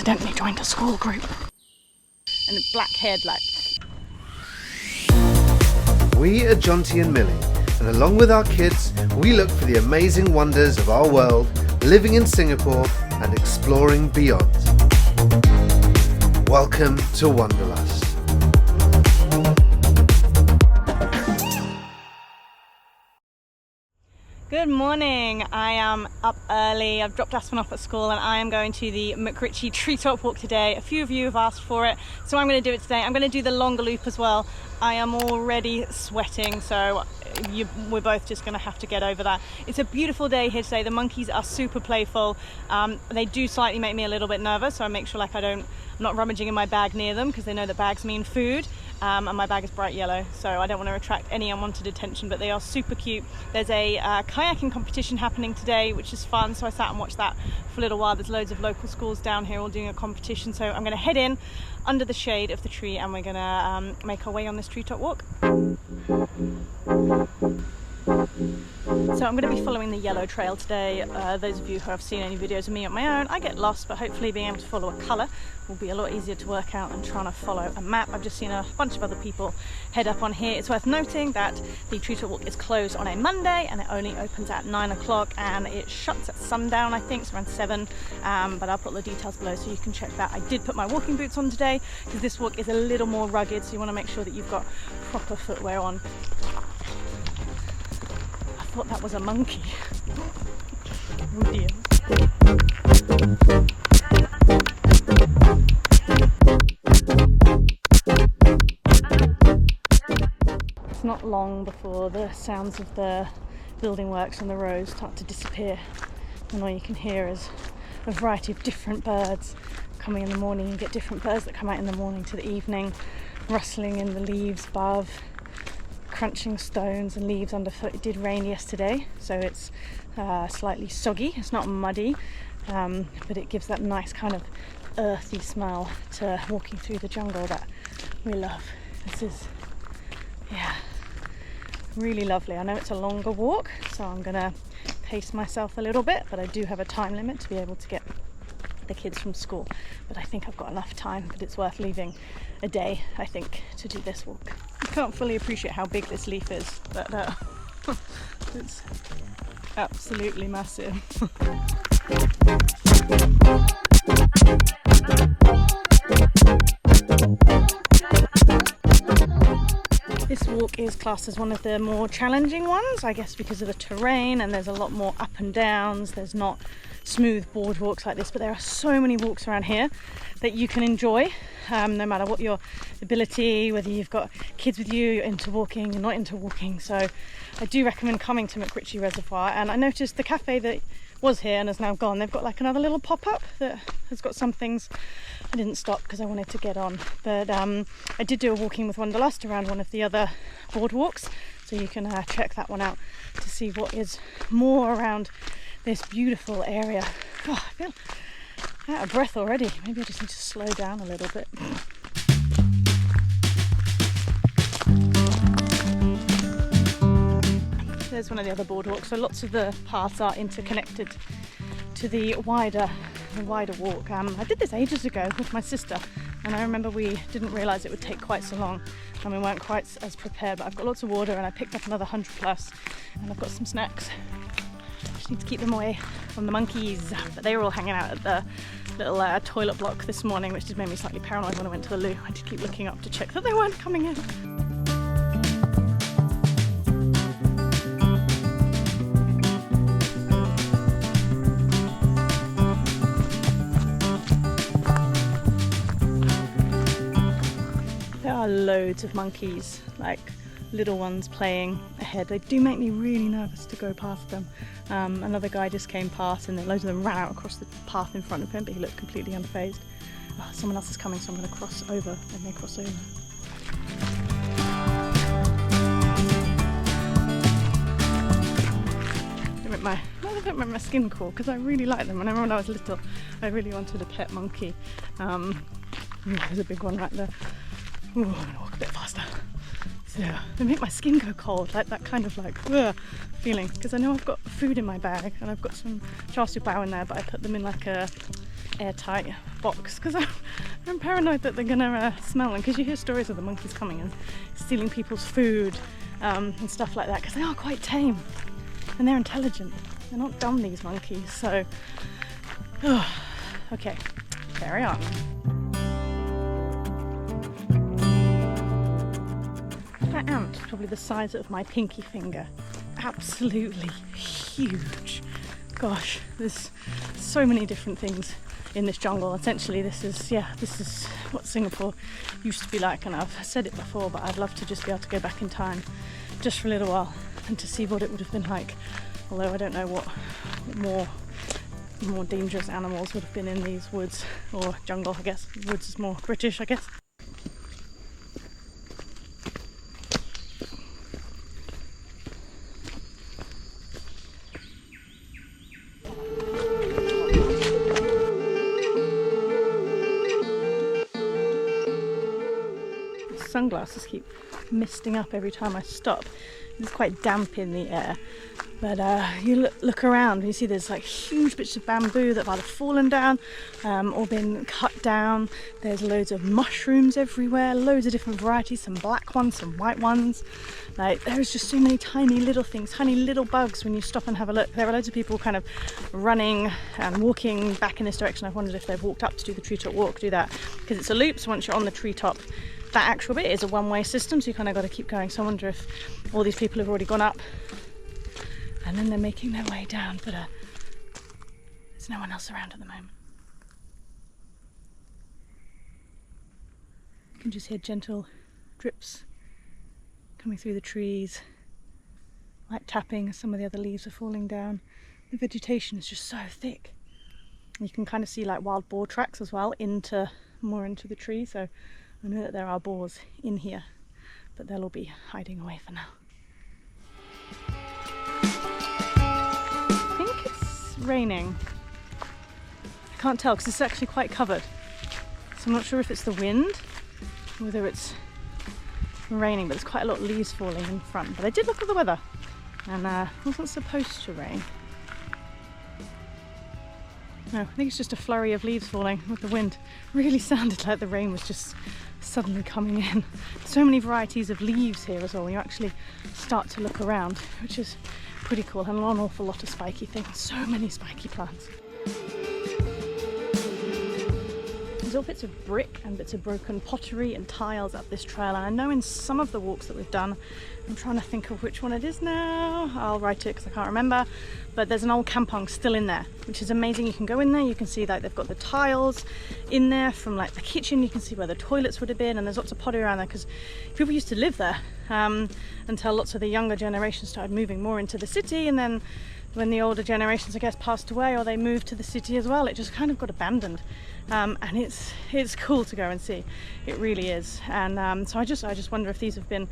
accidentally joined a school group. And a black haired like. We are Jonty and Millie, and along with our kids, we look for the amazing wonders of our world, living in Singapore and exploring beyond. Welcome to Wonderlust. Good morning. I am up early. I've dropped Aspen off at school and I am going to the MacRitchie Treetop walk today. A few of you have asked for it, so I'm going to do it today. I'm going to do the longer loop as well. I am already sweating, so we're both just going to have to get over that. It's a beautiful day here today. The monkeys are super playful. They do slightly make me a little bit nervous, so I make sure like I'm not rummaging in my bag near them because they know that bags mean food. And my bag is bright yellow, so I don't want to attract any unwanted attention, but they are super cute. There's a kayaking competition happening today, which is fun, so I sat and watched that for a little while. There's loads of local schools down here all doing a competition, so I'm going to head in under the shade of the tree and we're going to make our way on this treetop walk. So I'm going to be following the yellow trail today. Those of you who have seen any videos of me on my own, I get lost, but hopefully being able to follow a colour will be a lot easier to work out than trying to follow a map. I've just seen a bunch of other people head up on here. It's worth noting that the treetop walk is closed on a Monday and it only opens at 9 o'clock and it shuts at sundown, I think, it's around 7, but I'll put the details below so you can check that. I did put my walking boots on today because this walk is a little more rugged, so you want to make sure that you've got proper footwear on. I thought that was a monkey. Oh dear. It's not long before the sounds of the building works on the road start to disappear, and all you can hear is a variety of different birds coming in the morning. You get different birds that come out in the morning to the evening, rustling in the leaves above, crunching stones and leaves underfoot. It did rain yesterday, so it's slightly soggy. It's not muddy, but it gives that nice kind of earthy smell to walking through the jungle that we love. This is, yeah, really lovely. I know it's a longer walk, so I'm gonna pace myself a little bit, but I do have a time limit to be able to get the kids from school, but I think I've got enough time, but it's worth leaving a day, I think, to do this walk. I can't fully appreciate how big this leaf is, but it's absolutely massive. This walk is classed as one of the more challenging ones, I guess because of the terrain, and there's a lot more up and downs. There's not smooth boardwalks like this, but there are so many walks around here that you can enjoy, no matter what your ability, whether you've got kids with you, you're into walking, you're not into walking. So I do recommend coming to MacRitchie Reservoir. And I noticed the cafe that was here and has now gone, they've got like another little pop-up that has got some things. I didn't stop because I wanted to get on, but I did do a walking with Wonderlust around one of the other boardwalks, so you can check that one out to see what is more around this beautiful area. Oh, I feel out of breath already. Maybe I just need to slow down a little bit. There's one of the other boardwalks, so lots of the paths are interconnected to the wider walk. I did this ages ago with my sister, and I remember we didn't realise it would take quite so long and we weren't quite as prepared, but I've got lots of water and I picked up another 100 plus and I've got some snacks. Just need to keep them away from the monkeys, but they were all hanging out at the little toilet block this morning, which just made me slightly paranoid when I went to the loo. I did keep looking up to check that they weren't coming in. There are loads of monkeys, like little ones playing ahead. They do make me really nervous to go past them. Another guy just came past and then loads of them ran out across the path in front of him, but he looked completely unfazed. Oh, someone else is coming, so I'm going to cross over and they cross over. It made my skin crawl because I really like them. I remember when I was little, I really wanted a pet monkey. There's a big one right there. Ooh, I'm going to walk a bit faster. So they make my skin go cold, like that kind of like feeling, because I know I've got food in my bag and I've got some char siu bao in there, but I put them in like a airtight box because I'm paranoid that they're gonna smell them, because you hear stories of the monkeys coming and stealing people's food and stuff like that, because they are quite tame and they're intelligent. They're not dumb, these monkeys. So okay, carry on. That ant is probably the size of my pinky finger. Absolutely huge. Gosh, there's so many different things in this jungle. Essentially this is what Singapore used to be like, and I've said it before, but I'd love to just be able to go back in time just for a little while and to see what it would have been like, although I don't know what more dangerous animals would have been in these woods, or jungle, I guess. Woods is more British, I guess. Sunglasses keep misting up every time I stop. It's quite damp in the air, but you look around and you see there's like huge bits of bamboo that have either fallen down or been cut down. There's loads of mushrooms everywhere, loads of different varieties, some black ones, some white ones. Like, there's just so many tiny little things, tiny little bugs when you stop and have a look. There are loads of people kind of running and walking back in this direction. I've wondered if they've walked up to do the treetop walk, do that, because it's a loop, so once you're on the treetop, that actual bit is a one-way system, so you kind of got to keep going. So I wonder if all these people have already gone up and then they're making their way down, but there's no one else around at the moment. You can just hear gentle drips coming through the trees, like tapping as some of the other leaves are falling down. The vegetation is just so thick. You can kind of see like wild boar tracks as well, more into the tree, so I know that there are boars in here, but they'll all be hiding away for now. I think it's raining. I can't tell because it's actually quite covered. So I'm not sure if it's the wind, or whether it's raining, but there's quite a lot of leaves falling in front. But I did look at the weather, and it wasn't supposed to rain. No, I think it's just a flurry of leaves falling with the wind. Really sounded like the rain was just suddenly coming in. So many varieties of leaves here as well when you actually start to look around, which is pretty cool, and an awful lot of spiky things. So many spiky plants. There's all bits of brick and bits of broken pottery and tiles up this trail, and I know in some of the walks that we've done, I'm trying to think of which one it is now, I'll write it because I can't remember, but there's an old kampong still in there, which is amazing. You can go in there, you can see like they've got the tiles in there from like the kitchen, you can see where the toilets would have been, and there's lots of pottery around there because people used to live there until lots of the younger generation started moving more into the city, and then when the older generations, I guess, passed away or they moved to the city as well, it just kind of got abandoned. And it's cool to go and see. It really is. And so I just wonder if these have been,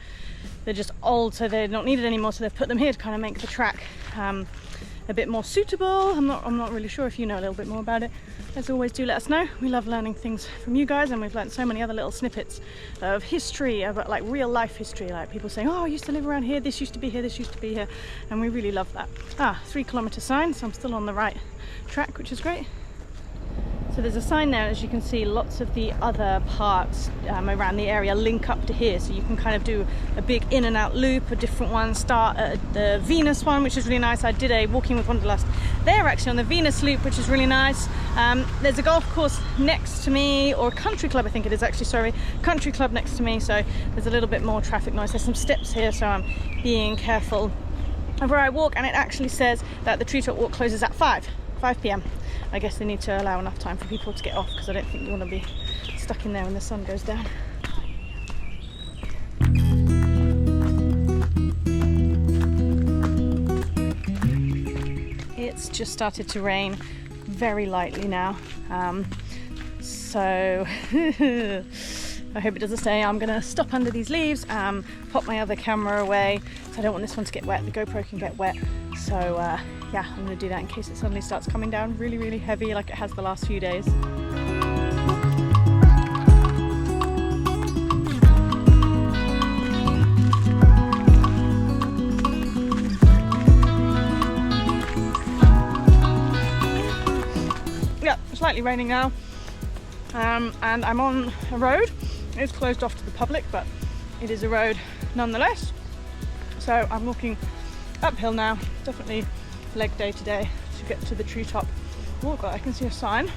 they're just old, so they're not needed anymore, so they've put them here to kind of make the track a bit more suitable. I'm not really sure. If you know a little bit more about it, as always, do let us know. We love learning things from you guys, and we've learned so many other little snippets of history, of like real life history, like people saying, oh, I used to live around here, this used to be here, this used to be here, and we really love that. 3-kilometer sign, so I'm still on the right track, which is great. So there's a sign there, as you can see, lots of the other parks around the area link up to here, so you can kind of do a big in and out loop, a different one, start at the Venus one, which is really nice. I did a Walking with Wonderlust there actually on the Venus loop, which is really nice. There's a golf course next to me, or a country club I think it is actually, sorry, country club next to me, so there's a little bit more traffic noise. There's some steps here, so I'm being careful of where I walk, and it actually says that the treetop walk closes at 5 p.m. I guess they need to allow enough time for people to get off, because I don't think you want to be stuck in there when the sun goes down. It's just started to rain very lightly now, so I hope it doesn't stay. I'm going to stop under these leaves, pop my other camera away, so I don't want this one to get wet. The GoPro can get wet, so yeah, I'm going to do that in case it suddenly starts coming down really, really heavy like it has the last few days. Yeah, slightly slightly raining now, and I'm on a road. It's closed off to the public, but it is a road nonetheless. So I'm walking uphill now, definitely leg day today to get to the treetop walk. I can see a sign.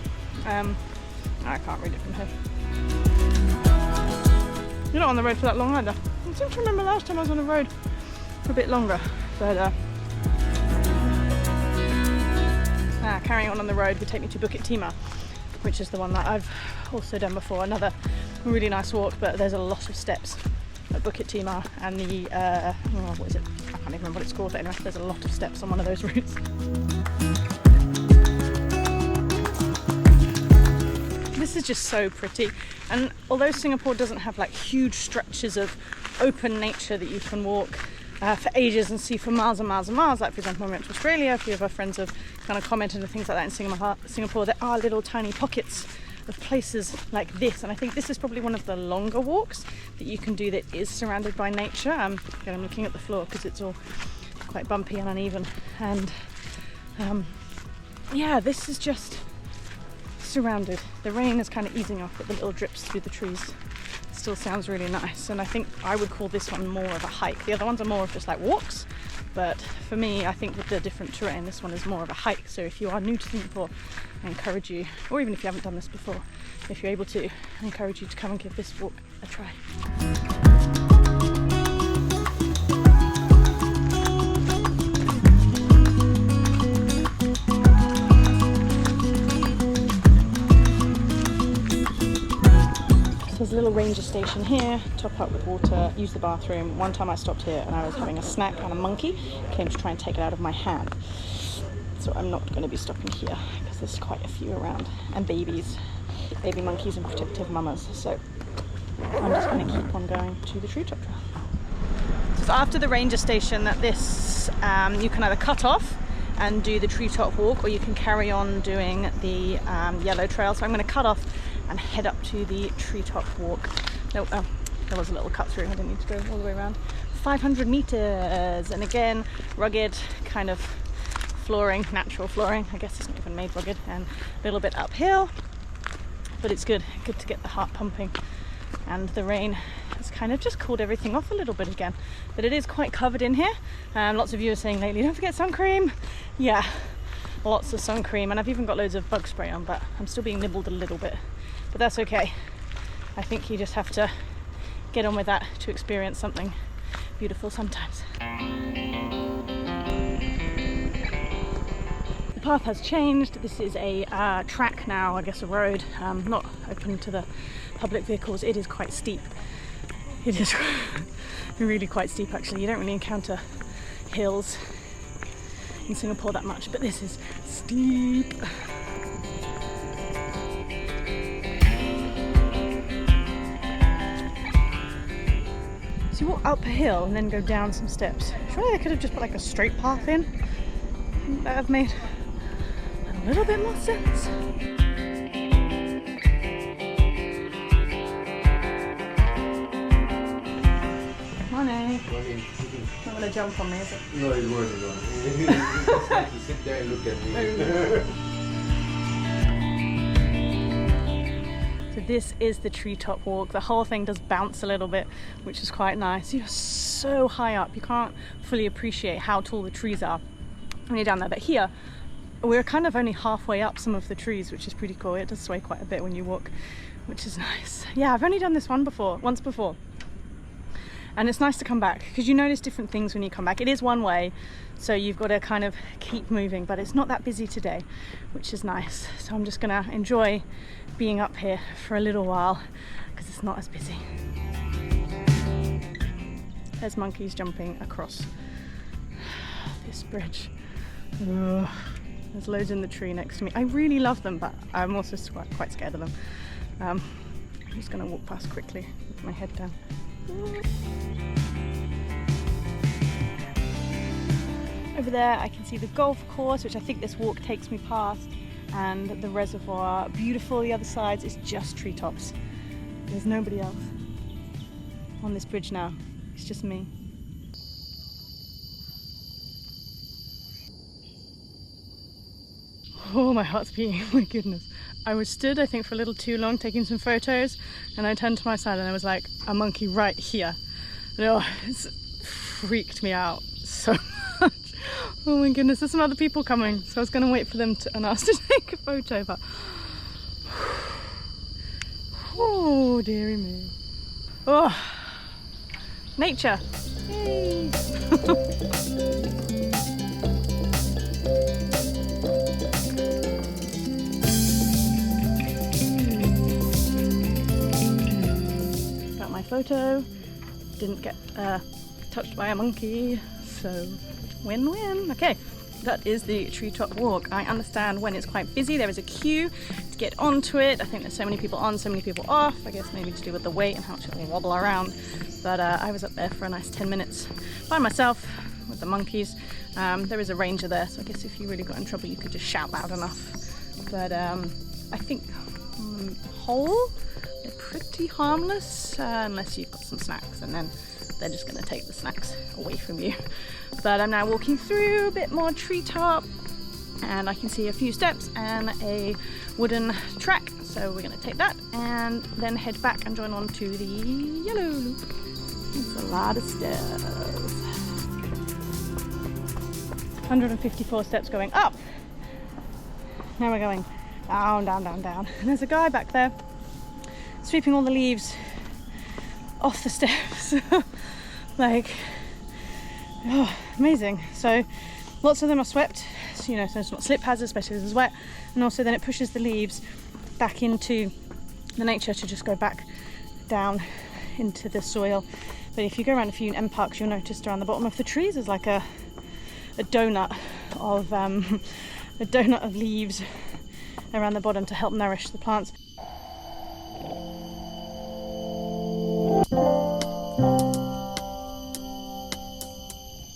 I can't read it from here. You're not on the road for that long either. I seem to remember last time I was on the road for a bit longer, but carrying on the road would take me to Bukit Timah, which is the one that I've also done before. Another really nice walk, but there's a lot of steps at Bukit Timah, and the what is it? I can't even remember what it's called, but anyway, there's a lot of steps on one of those routes. This is just so pretty, and although Singapore doesn't have like huge stretches of open nature that you can walk for ages and see for miles and miles and miles, like for example when we went to Australia, a few of our friends have kind of commented and things like that in Singapore, there are little tiny pockets of places like this, and I think this is probably one of the longer walks that you can do that is surrounded by nature. Again, I'm looking at the floor because it's all quite bumpy and uneven, and yeah, this is just surrounded. The rain is kind of easing off, but the little drips through the trees still sounds really nice, and I think I would call this one more of a hike. The other ones are more of just like walks, but for me, I think with the different terrain, this one is more of a hike. So if you are new to Singapore, I encourage you, or even if you haven't done this before, if you're able to, I encourage you to come and give this walk a try. There's a little ranger station here, top up with water, use the bathroom. One time I stopped here and I was having a snack and a monkey came to try and take it out of my hand. So I'm not going to be stopping here because there's quite a few around, and babies, baby monkeys and protective mamas. So I'm just going to keep on going to the treetop trail. So it's after the ranger station that this, you can either cut off and do the treetop walk, or you can carry on doing the yellow trail. So I'm going to cut off and head up to the treetop walk. No, there was a little cut through, I didn't need to go all the way around. 500 meters, and again, rugged kind of flooring, natural flooring. I guess it's not even made rugged, and a little bit uphill, but it's good to get the heart pumping. And the rain has kind of just cooled everything off a little bit again, but it is quite covered in here. Lots of you are saying lately, don't forget sun cream. Yeah, lots of sun cream, and I've even got loads of bug spray on, but I'm still being nibbled a little bit. But that's okay. I think you just have to get on with that to experience something beautiful sometimes. The path has changed. This is a track now, I guess a road, not open to the public vehicles. It is quite steep. It is really quite steep actually. You don't really encounter hills in Singapore that much, but this is steep. You walk up a hill and then go down some steps. Surely they could have just put like a straight path in. That would have made a little bit more sense. Morning. Not gonna jump on me, is it? No, it wasn't. Just have to sit there and look at me. So this is the treetop walk. The whole thing does bounce a little bit, which is quite nice. You're so high up, you can't fully appreciate how tall the trees are when you're down there. But here, we're kind of only halfway up some of the trees, which is pretty cool. It does sway quite a bit when you walk, which is nice. Yeah, I've only done this once before. And it's nice to come back because you notice different things when you come back. It is one way, so you've got to kind of keep moving, but it's not that busy today, which is nice. So I'm just gonna enjoy being up here for a little while because it's not as busy. There's monkeys jumping across this bridge. Ugh. There's loads in the tree next to me. I really love them, but I'm also quite scared of them. I'm just gonna walk past quickly with my head down. Over there I can see the golf course, which I think this walk takes me past, and the reservoir. Beautiful. The other side is just treetops. There's nobody else on this bridge now. It's just me. Oh, my heart's beating. My goodness. I was stood, I think, for a little too long taking some photos, and I turned to my side and there was like a monkey right here. And oh, it's freaked me out so much. Oh my goodness, there's some other people coming, so I was going to wait for them to and ask to take a photo, but oh dearie me. Oh, nature. Yay. Got my photo, didn't get touched by a monkey, so win-win. Okay, that is the treetop walk. I understand when it's quite busy, there is a queue to get onto it. I think there's so many people on, so many people off. I guess maybe to do with the weight and how much it will wobble around. But I was up there for a nice 10 minutes by myself with the monkeys. There is a ranger there, so I guess if you really got in trouble, you could just shout loud enough. But I think on the whole, they're pretty harmless, unless you've got some snacks, and then they're just going to take the snacks away from you. But I'm now walking through a bit more treetop, and I can see a few steps and a wooden track. So we're going to take that and then head back and join on to the yellow loop. It's a lot of steps. 154 steps going up. Now we're going down, down, down, down. And there's a guy back there sweeping all the leaves off the steps. Like, oh, amazing. So lots of them are swept, so, you know, so it's not slip hazard, especially if it's wet, and also then it pushes the leaves back into the nature to just go back down into the soil. But if you go around a few M parks, you'll notice around the bottom of the trees there's like a donut of leaves around the bottom to help nourish the plants.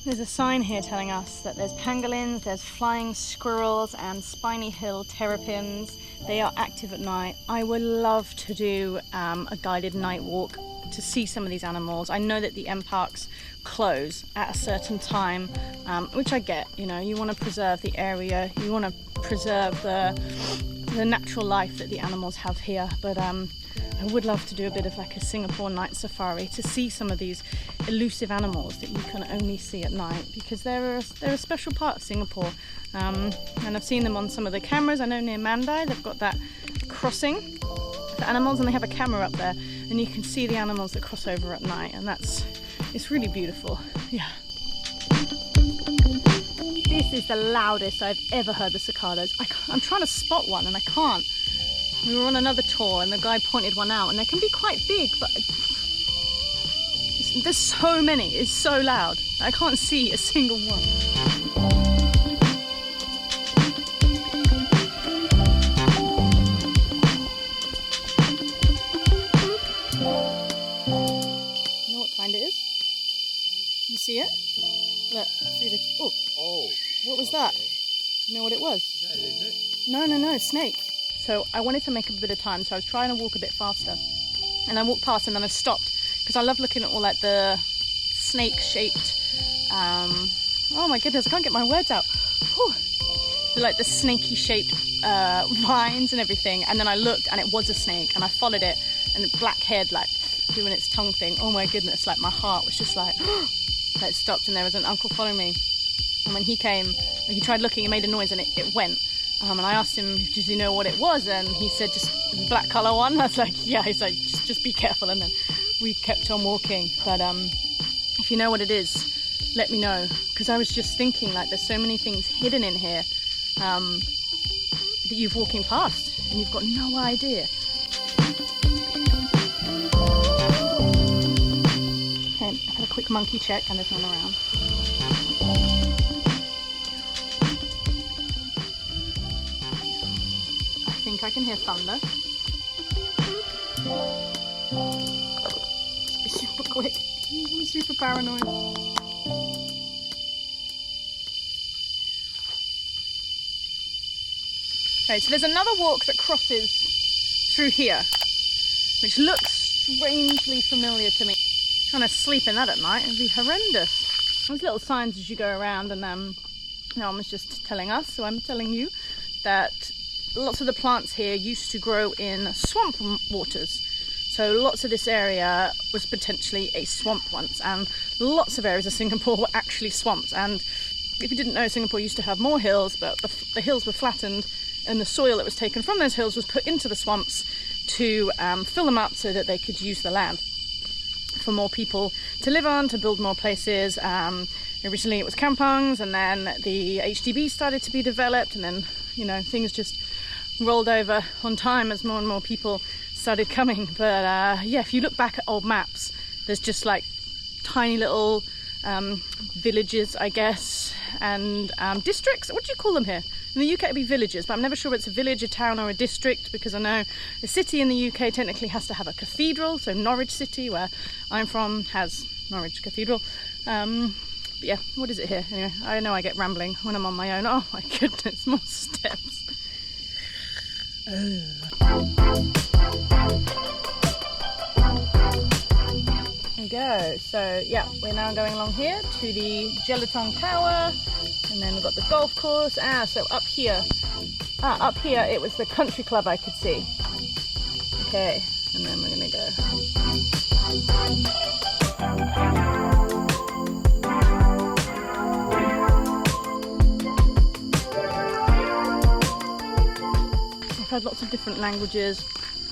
There's a sign here telling us that there's pangolins, there's flying squirrels and spiny hill terrapins. They are active at night. I would love to do a guided night walk to see some of these animals. I know that the M parks close at a certain time, which I get. You know, you want to preserve the area, you want to preserve the natural life that the animals have here, but I would love to do a bit of like a Singapore night safari to see some of these elusive animals that you can only see at night, because they're a special part of Singapore, and I've seen them on some of the cameras. I know near Mandai they've got that crossing for animals, and they have a camera up there and you can see the animals that cross over at night, and it's really beautiful. Yeah. This is the loudest I've ever heard the cicadas. I'm trying to spot one and I can't. We were on another tour and the guy pointed one out, and they can be quite big, but there's so many, it's so loud. I can't see a single one. You know what kind it is? Can you see it? Look, through the... Oh, what was that? Do you know what it was? Is that a lizard? No, snake. So I wanted to make a bit of time, so I was trying to walk a bit faster. And I walked past and then I stopped, because I love looking at all like the snake-shaped, oh my goodness, I can't get my words out. Whew. Like the snaky-shaped vines and everything. And then I looked and it was a snake, and I followed it, and the black head like doing its tongue thing. Oh my goodness, like my heart was just like, it stopped, and there was an uncle following me. And when he came, he tried looking, he made a noise and it went. And I asked him, does he know what it was? And he said, just the black colour one. I was like, yeah. He's like, just be careful. And then we kept on walking. But if you know what it is, let me know. Because I was just thinking, like, there's so many things hidden in here that you're walking past and you've got no idea. Okay, I've had a quick monkey check and there's none around. I can hear thunder. Just be super quick. I'm super paranoid. Okay, so there's another walk that crosses through here, which looks strangely familiar to me. Trying to sleep in that at night would be horrendous. There's little signs as you go around, and no one was just telling us, so I'm telling you that lots of the plants here used to grow in swamp waters. So lots of this area was potentially a swamp once, and lots of areas of Singapore were actually swamps. And if you didn't know, Singapore used to have more hills, but the hills were flattened, and the soil that was taken from those hills was put into the swamps to fill them up so that they could use the land for more people to live on, to build more places. Originally it was kampangs, and then the HDB started to be developed, and then, you know, things just rolled over on time as more and more people started coming. But yeah, if you look back at old maps, there's just like tiny little villages, I guess, and districts. What do you call them here? In the UK it'd be villages, but I'm never sure if it's a village, a town or a district, because I know a city in the UK technically has to have a cathedral. So Norwich City, where I'm from, has Norwich Cathedral. But yeah, what is it here? Anyway, I know I get rambling when I'm on my own. Oh my goodness, more steps. There we go. So yeah, we're now going along here to the Jelutong Tower, and then we've got the golf course. So up here it was the country club I could see. Okay, and then we're gonna go. I've heard lots of different languages.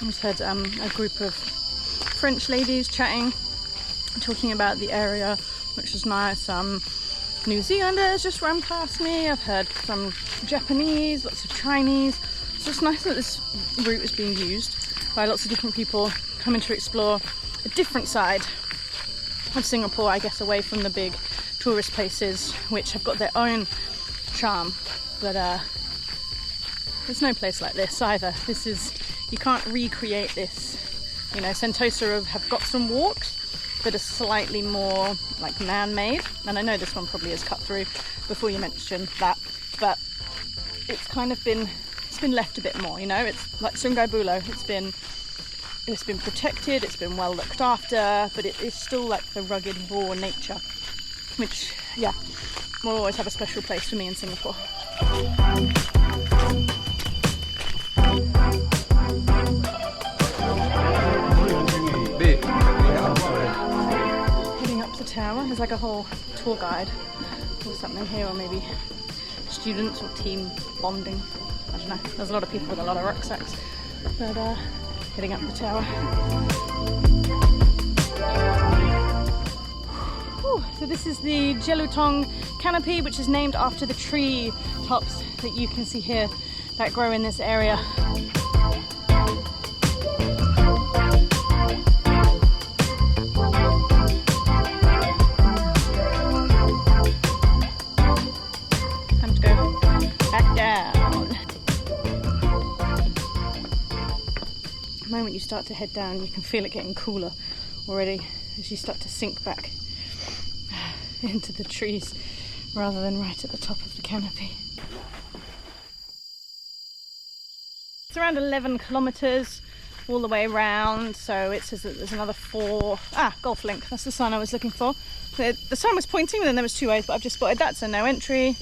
I just heard a group of French ladies chatting, talking about the area, which was nice. New Zealanders just ran past me. I've heard some Japanese, lots of Chinese. So it's nice that this route is being used by lots of different people coming to explore a different side of Singapore, I guess, away from the big tourist places, which have got their own charm. But there's no place like this either. This is, you can't recreate this. You know, Sentosa have got some walks that are slightly more like man-made, and I know this one probably is cut through before you mentioned that, but it's kind of been, it's been left a bit more, you know. It's like Sungai Buloh, it's been protected, it's been well looked after, but it is still like the rugged raw nature, which, yeah, will always have a special place for me in Singapore. Heading up the tower, there's like a whole tour guide or something here, or maybe students or team bonding. I don't know. There's a lot of people with a lot of rucksacks, but heading up the tower. Whew, so this is the Jelutong canopy, which is named after the tree tops that you can see here that grow in this area. The moment you start to head down, you can feel it getting cooler already as you start to sink back into the trees rather than right at the top of the canopy. It's around 11 kilometers all the way around, so it says that there's another 4. Golf link, that's the sign I was looking for. The sign was pointing, and then there was 2 ways, but I've just spotted that, so no entry.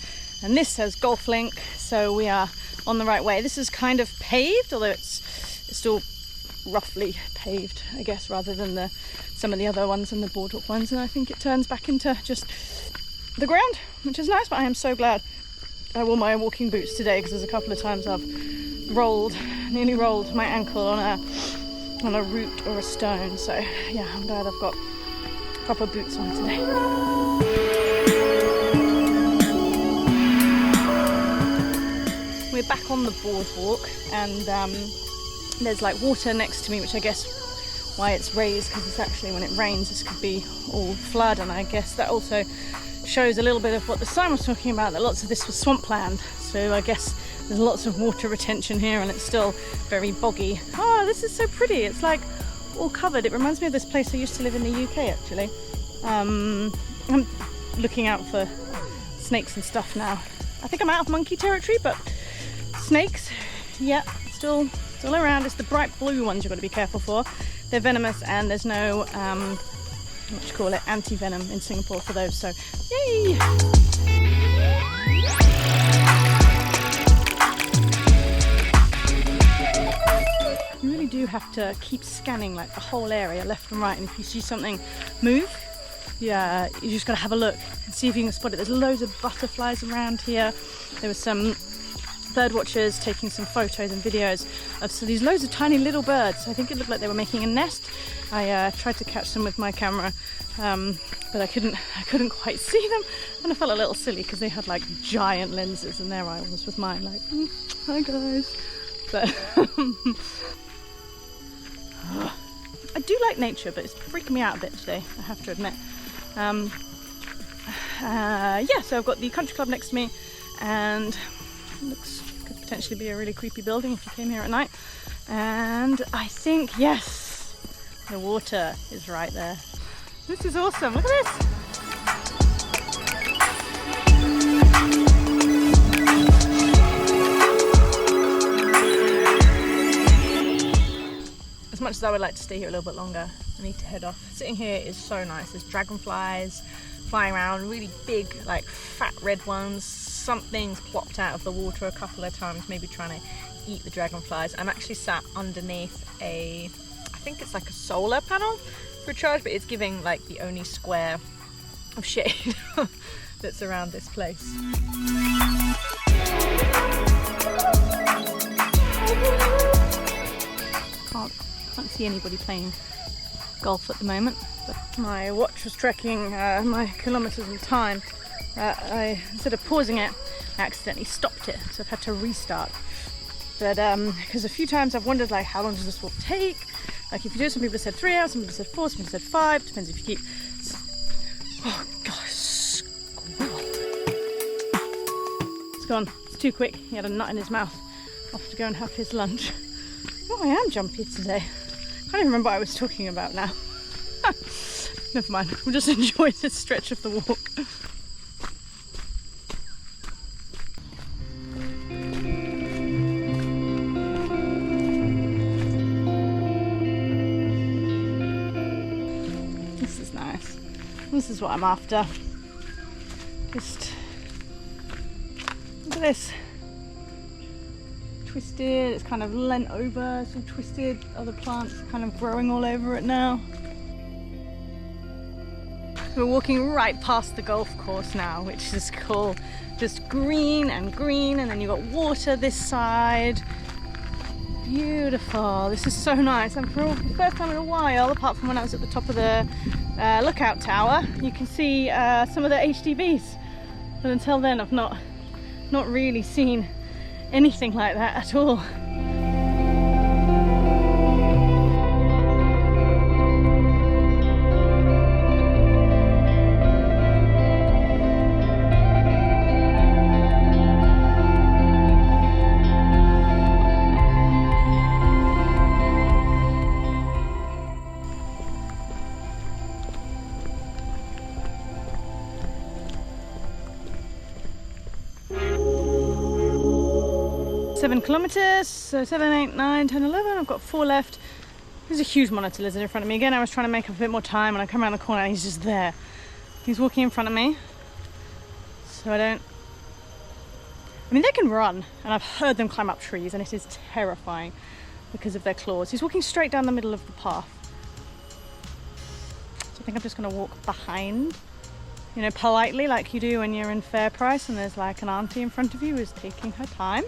And this says golf link, so we are on the right way. This is kind of paved, although it's still roughly paved, I guess, rather than some of the other ones and the boardwalk ones. And I think it turns back into just the ground, which is nice. But I am so glad I wore my walking boots today, because there's a couple of times I've nearly rolled my ankle on a root or a stone. So yeah, I'm glad I've got proper boots on today. We're back on the boardwalk, and there's like water next to me, which I guess why it's raised, because it's actually, when it rains, this could be all flood, and I guess that also shows a little bit of what the sign was talking about, that lots of this was swampland. So I guess there's lots of water retention here, and it's still very boggy. Oh, this is so pretty. It's like all covered. It reminds me of this place I used to live in the UK, actually. I'm looking out for snakes and stuff now. I think I'm out of monkey territory, but snakes, yeah, still around. It's the bright blue ones you've got to be careful for. They're venomous, and there's no anti-venom in Singapore for those, so yay! do have to keep scanning like the whole area left and right, and if you see something move, yeah, you just got to have a look and see if you can spot it. There's loads of butterflies around here. There was some bird watchers taking some photos and videos of these loads of tiny little birds. I think it looked like they were making a nest. I tried to catch them with my camera, but I couldn't quite see them, and I felt a little silly because they had like giant lenses, and there I was with mine like, hi guys. But I do like nature, but it's freaking me out a bit today, I have to admit. Yeah, so I've got the country club next to me, and could potentially be a really creepy building if you came here at night. And I think, yes, the water is right there. This is awesome, look at this! As much as I would like to stay here a little bit longer, I need to head off. Sitting here is so nice. There's dragonflies flying around, really big, like fat red ones. Something's plopped out of the water a couple of times, maybe trying to eat the dragonflies. I'm actually sat underneath I think it's like a solar panel for a charge, but it's giving like the only square of shade that's around this place. Can't see anybody playing golf at the moment, but my watch was tracking my kilometers in time. Instead of pausing it, I accidentally stopped it, so I've had to restart. But because a few times I've wondered, like, how long does this walk take? Like, if you do it, some people have said 3 hours, some people said 4, some people said 5, depends if you keep... Oh gosh, squirrel. It's gone, it's too quick. He had a nut in his mouth. Off to go and have his lunch. Oh, I am jumpy today. I don't even remember what I was talking about now. Never mind, we'll just enjoy this stretch of the walk. This is nice. This is what I'm after. Just look at this. Twisted, it's kind of leant over, it's all twisted, other plants kind of growing all over it now. We're walking right past the golf course now, which is cool. Just green, and then you've got water this side. Beautiful, this is so nice. And for the first time in a while, apart from when I was at the top of the lookout tower, you can see some of the HDVs. But until then, I've not really seen anything like that at all. Seven kilometers, so 7, 8, 9, 10, 11, I've got 4 left. There's a huge monitor lizard in front of me. Again, I was trying to make up a bit more time, and I come around the corner and he's just there. He's walking in front of me, so I mean, they can run, and I've heard them climb up trees, and it is terrifying because of their claws. He's walking straight down the middle of the path. So I think I'm just gonna walk behind, you know, politely, like you do when you're in Fair Price and there's like an auntie in front of you who's taking her time.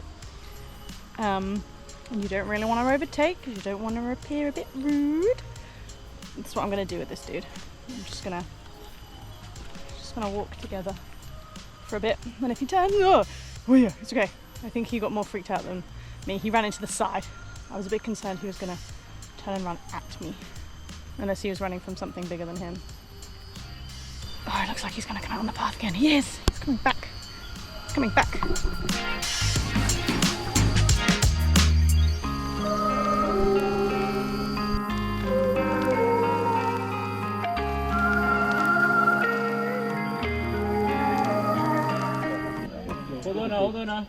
And you don't really want to overtake because you don't want to appear a bit rude. That's what I'm going to do with this dude. I'm just gonna walk together for a bit, and if he turns, oh yeah, it's okay. I think he got more freaked out than me. He ran into the side. I was a bit concerned he was going to turn and run at me, unless he was running from something bigger than him. Oh, it looks like he's going to come out on the path again. He is. He's coming back. He's coming back. Hold on.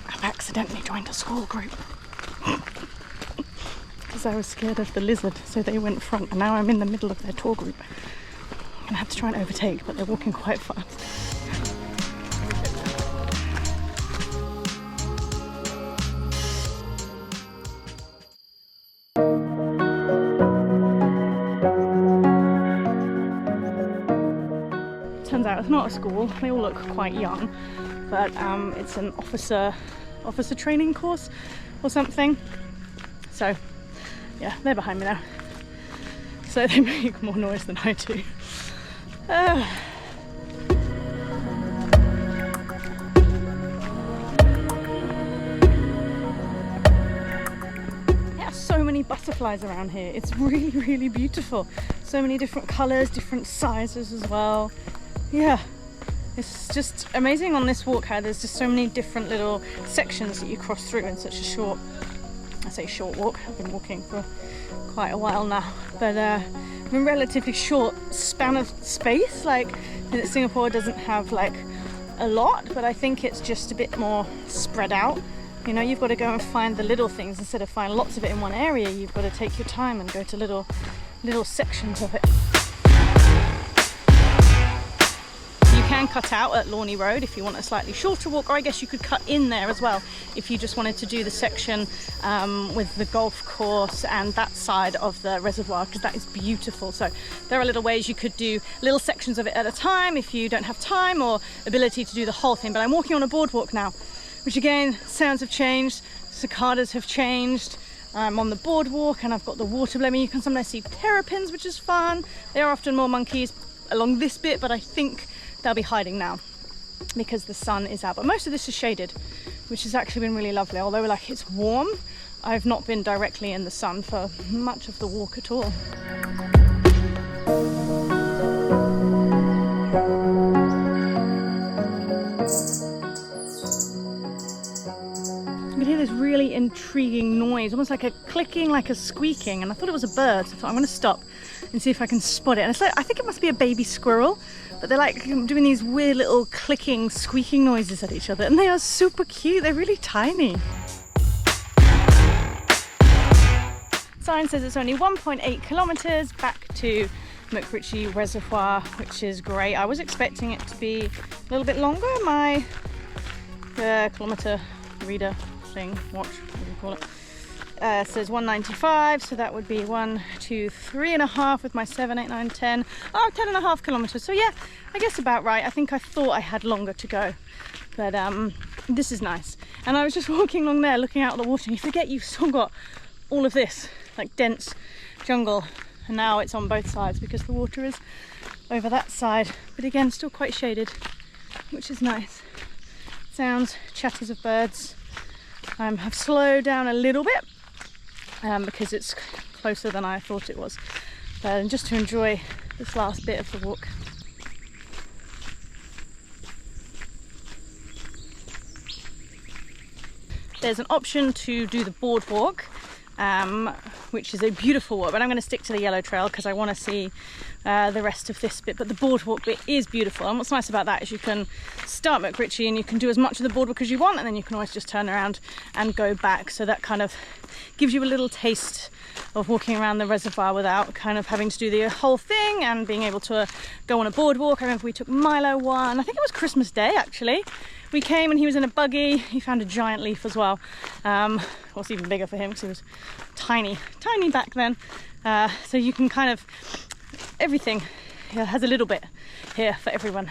I've accidentally joined a school group because I was scared of the lizard, so they went front, and now I'm in the middle of their tour group. I'm gonna have to try and overtake, but they're walking quite fast. It's not a school, they all look quite young, but it's an officer training course or something. So yeah, they're behind me now, so they make more noise than I do. So many butterflies around here. It's really, really beautiful. So many different colours, different sizes as well. Yeah, it's just amazing on this walk how there's just so many different little sections that you cross through in such a short, I say short walk, I've been walking for quite a while now, but in a relatively short span of space. Like Singapore doesn't have like a lot, but I think it's just a bit more spread out. You know, you've got to go and find the little things instead of find lots of it in one area. You've got to take your time and go to little sections of it. You can cut out at Lorney Road if you want a slightly shorter walk, or I guess you could cut in there as well if you just wanted to do the section with the golf course and that side of the reservoir, because that is beautiful. So there are little ways you could do little sections of it at a time if you don't have time or ability to do the whole thing. But I'm walking on a boardwalk now, which again, sounds have changed, cicadas have changed. I'm on the boardwalk and I've got the water below me. You can sometimes see terrapins, which is fun. There are often more monkeys along this bit, but I think they'll be hiding now because the sun is out. But most of this is shaded, which has actually been really lovely. Although like it's warm, I've not been directly in the sun for much of the walk at all. You can hear this really intriguing noise, almost like a clicking, like a squeaking, and I thought it was a bird, so I thought I'm going to stop and see if I can spot it. And it's like, I think it must be a baby squirrel, but they're like doing these weird little clicking, squeaking noises at each other, and they are super cute. They're really tiny. Sign says it's only 1.8 kilometers back to MacRitchie Reservoir, which is great. I was expecting it to be a little bit longer. My kilometer reader thing, watch, what do you call it, says 195, so that would be 1, 2, 3.5 with my 7, 8, 9, 10, 10.5 kilometers. So yeah, I guess about right. I think I thought I had longer to go, but this is nice. And I was just walking along there looking out at the water, and you forget you've still got all of this like dense jungle, and now it's on both sides because the water is over that side, but again still quite shaded, which is nice. Sounds, chatters of birds. Have slowed down a little bit because it's closer than I thought it was, but just to enjoy this last bit of the walk. There's an option to do the boardwalk, which is a beautiful walk, but I'm going to stick to the yellow trail because I want to see the rest of this bit. But the boardwalk bit is beautiful, and what's nice about that is you can start MacRitchie and you can do as much of the boardwalk as you want, and then you can always just turn around and go back. So that kind of gives you a little taste of walking around the reservoir without kind of having to do the whole thing and being able to go on a boardwalk. I remember we took Milo one, I think it was Christmas Day actually. We came and he was in a buggy. He found a giant leaf as well. Well, it's even bigger for him because he was tiny back then. So you can kind of, everything has a little bit here for everyone.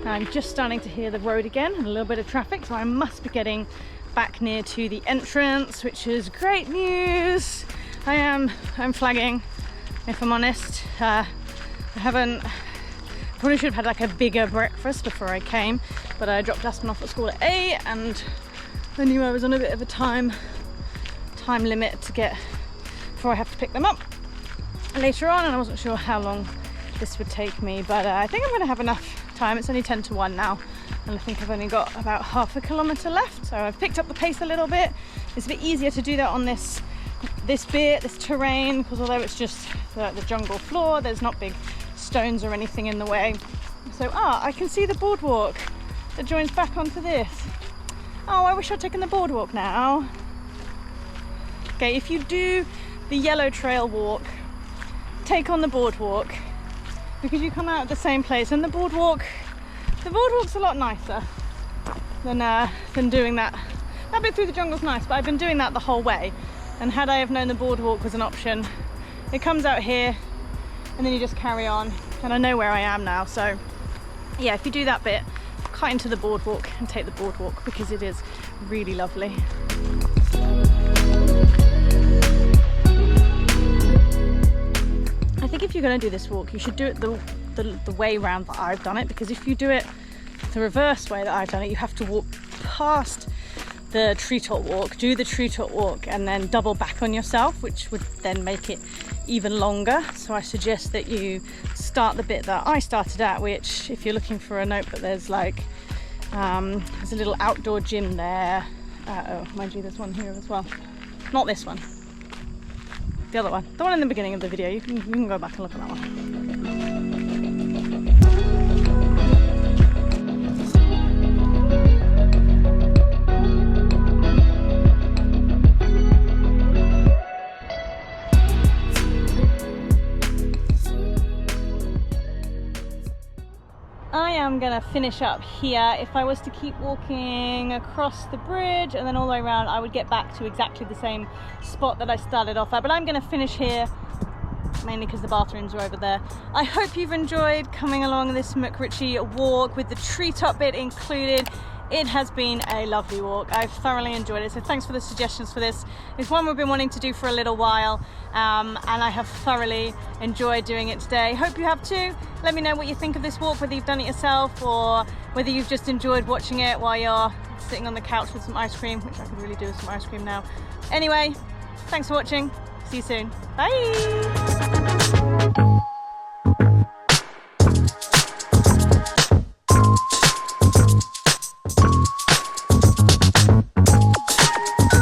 Now I'm just starting to hear the road again and a little bit of traffic, so I must be getting back near to the entrance, which is great news. I'm flagging, if I'm honest. Probably should have had like a bigger breakfast before I came, but I dropped Aspen off at school at 8 and I knew I was on a bit of a time limit to get before I have to pick them up later on, and I wasn't sure how long this would take me, but I think I'm going to have enough time. It's only 10 to 1 now, and I think I've only got about half a kilometre left, so I've picked up the pace a little bit. It's a bit easier to do that on this terrain, because although it's just the jungle floor, there's not big stones or anything in the way. So I can see the boardwalk that joins back onto this. Oh, I wish I'd taken the boardwalk now. Okay, if you do the yellow trail walk, take on the boardwalk, because you come out at the same place, and the boardwalk's a lot nicer than doing that. That bit through the jungle's nice, but I've been doing that the whole way, and had I have known the boardwalk was an option, it comes out here and then you just carry on and I know where I am now. So yeah, if you do that bit, cut into the boardwalk and take the boardwalk, because it is really lovely. I think if you're going to do this walk, you should do it the way round that I've done it, because if you do it the reverse way that I've done it, you have to walk past the treetop walk, do the treetop walk, and then double back on yourself, which would then make it even longer. So I suggest that you start the bit that I started at, which, if you're looking for a notebook, there's like there's a little outdoor gym there. Oh, mind you, there's one here as well. Not this one, the other one, the one in the beginning of the video. You can go back and look at that one. I'm gonna finish up here. If I was to keep walking across the bridge and then all the way around, I would get back to exactly the same spot that I started off at, but I'm gonna finish here mainly because the bathrooms are over there. I hope you've enjoyed coming along this MacRitchie walk with the treetop bit included. It has been a lovely walk. I've thoroughly enjoyed it, so thanks for the suggestions for this. It's one we've been wanting to do for a little while, and I have thoroughly enjoyed doing it today. Hope you have too. Let me know what you think of this walk, whether you've done it yourself or whether you've just enjoyed watching it while you're sitting on the couch with some ice cream, which I could really do with some ice cream now. Anyway, thanks for watching. See you soon. Bye.